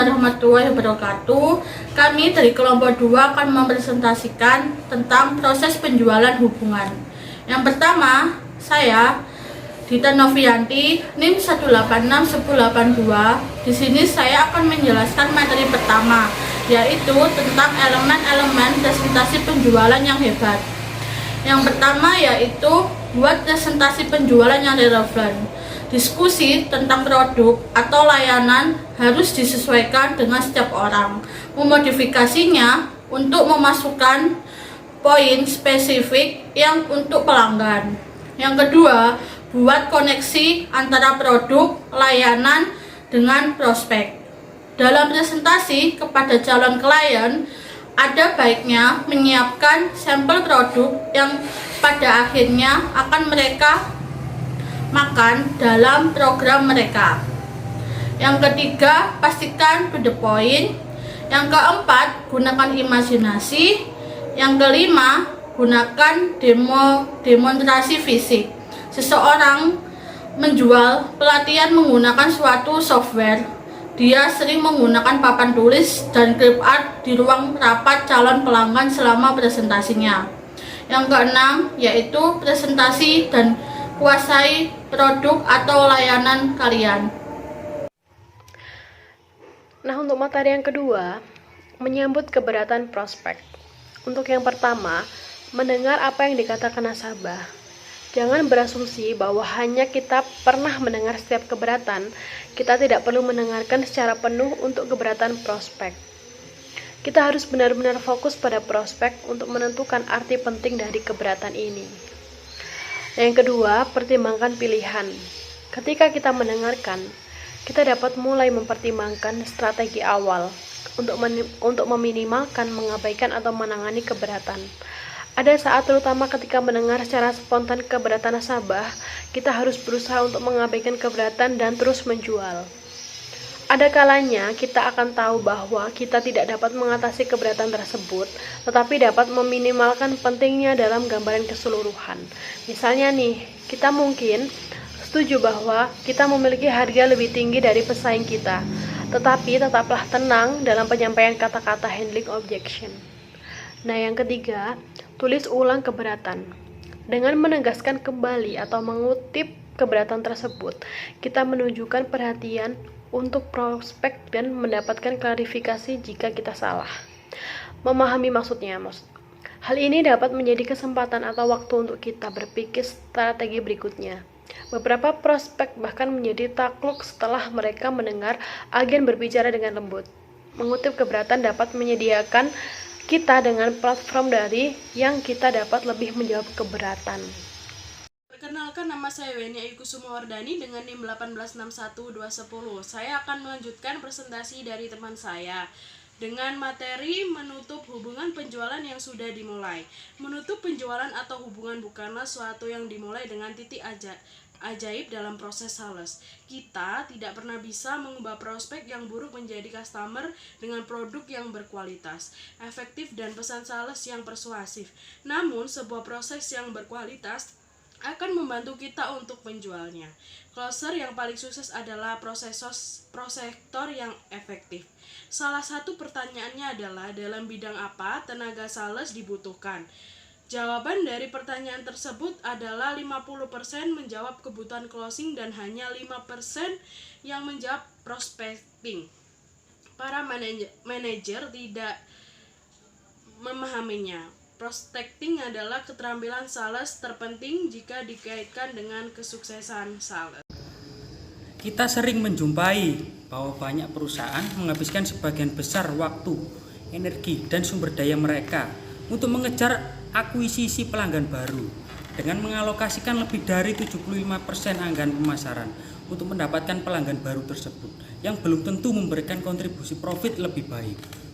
warahmatullahi wabarakatuh. Kami dari kelompok 2 akan mempresentasikan tentang proses penjualan hubungan. Yang pertama, saya Dita Novianti, NIM 1861082. Di sini saya akan menjelaskan materi pertama, yaitu tentang elemen-elemen presentasi penjualan yang hebat. Yang pertama yaitu buat presentasi penjualan yang relevan. Diskusi tentang produk atau layanan harus disesuaikan dengan setiap orang. Memodifikasinya untuk memasukkan poin spesifik yang untuk pelanggan. Yang kedua, buat koneksi antara produk, layanan dengan prospek. Dalam presentasi kepada calon klien, ada baiknya menyiapkan sampel produk yang pada akhirnya akan mereka makan dalam program mereka. Yang ketiga, pastikan to the point. Yang keempat, gunakan imajinasi. Yang kelima, gunakan demonstrasi fisik. Seseorang menjual pelatihan menggunakan suatu software. Dia sering menggunakan papan tulis dan clip art di ruang rapat calon pelanggan selama presentasinya. Yang keenam, yaitu presentasi dan kuasai produk atau layanan kalian. Nah, untuk materi yang kedua, menyambut keberatan prospek. Untuk yang pertama, mendengar apa yang dikatakan nasabah. Jangan berasumsi bahwa hanya kita pernah mendengar setiap keberatan, kita tidak perlu mendengarkan secara penuh untuk keberatan prospek. Kita harus benar-benar fokus pada prospek untuk menentukan arti penting dari keberatan ini. Yang kedua, pertimbangkan pilihan. Ketika kita mendengarkan, kita dapat mulai mempertimbangkan strategi awal untuk meminimalkan, mengabaikan, atau menangani keberatan. Ada saat, terutama ketika mendengar secara spontan keberatan nasabah, kita harus berusaha untuk mengabaikan keberatan dan terus menjual. Ada kalanya kita akan tahu bahwa kita tidak dapat mengatasi keberatan tersebut, tetapi dapat meminimalkan pentingnya dalam gambaran keseluruhan. Misalnya nih, kita mungkin setuju bahwa kita memiliki harga lebih tinggi dari pesaing kita, tetapi tetaplah tenang dalam penyampaian kata-kata handling objection. Nah, yang ketiga, tulis ulang keberatan. Dengan menegaskan kembali atau mengutip keberatan tersebut, kita menunjukkan perhatian untuk prospek dan mendapatkan klarifikasi jika kita salah. Memahami maksudnya. Hal ini dapat menjadi kesempatan atau waktu untuk kita berpikir strategi berikutnya. Beberapa prospek bahkan menjadi takluk setelah mereka mendengar agen berbicara dengan lembut. Mengutip keberatan dapat menyediakan kita dengan platform dari yang kita dapat lebih menjawab keberatan. Perkenalkan, nama saya Weni Ayu Kusumawardani dengan NIM 1861210. Saya akan melanjutkan presentasi dari teman saya dengan materi menutup hubungan penjualan yang sudah dimulai. Menutup penjualan atau hubungan bukanlah suatu yang dimulai dengan titik ajaib dalam proses sales. Kita tidak pernah bisa mengubah prospek yang buruk menjadi customer dengan produk yang berkualitas, efektif, dan pesan sales yang persuasif. Namun, sebuah proses yang berkualitas akan membantu kita untuk menjualnya. Closer yang paling sukses adalah prosektor yang efektif. Salah satu pertanyaannya adalah, dalam bidang apa tenaga sales dibutuhkan? Jawaban dari pertanyaan tersebut adalah 50% menjawab kebutuhan closing dan hanya 5% yang menjawab prospecting. Para manajer tidak memahaminya. Prospecting adalah keterampilan sales terpenting jika dikaitkan dengan kesuksesan sales. Kita sering menjumpai bahwa banyak perusahaan menghabiskan sebagian besar waktu, energi, dan sumber daya mereka untuk mengejar akuisisi pelanggan baru dengan mengalokasikan lebih dari 75% anggaran pemasaran untuk mendapatkan pelanggan baru tersebut yang belum tentu memberikan kontribusi profit lebih baik.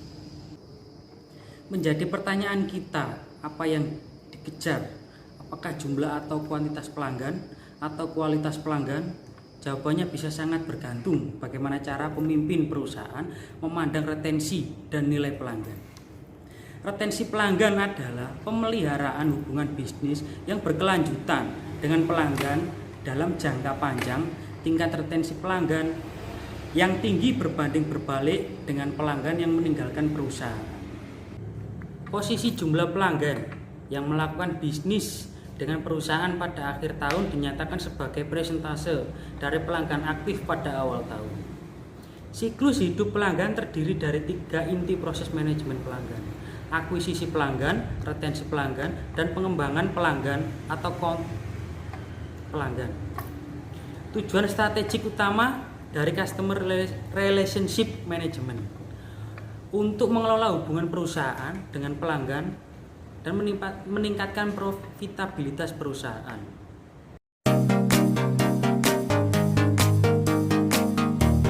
Menjadi pertanyaan kita, apa yang dikejar? Apakah jumlah atau kuantitas pelanggan atau kualitas pelanggan? Jawabannya bisa sangat bergantung bagaimana cara pemimpin perusahaan memandang retensi dan nilai pelanggan. Retensi pelanggan adalah pemeliharaan hubungan bisnis yang berkelanjutan dengan pelanggan dalam jangka panjang. Tingkat retensi pelanggan yang tinggi berbanding berbalik dengan pelanggan yang meninggalkan perusahaan. Posisi jumlah pelanggan yang melakukan bisnis dengan perusahaan pada akhir tahun dinyatakan sebagai persentase dari pelanggan aktif pada awal tahun. Siklus hidup pelanggan terdiri dari 3 inti proses manajemen pelanggan: akuisisi pelanggan, retensi pelanggan, dan pengembangan pelanggan atau pelanggan. Tujuan strategik utama dari Customer Relationship Management untuk mengelola hubungan perusahaan dengan pelanggan dan meningkatkan profitabilitas perusahaan.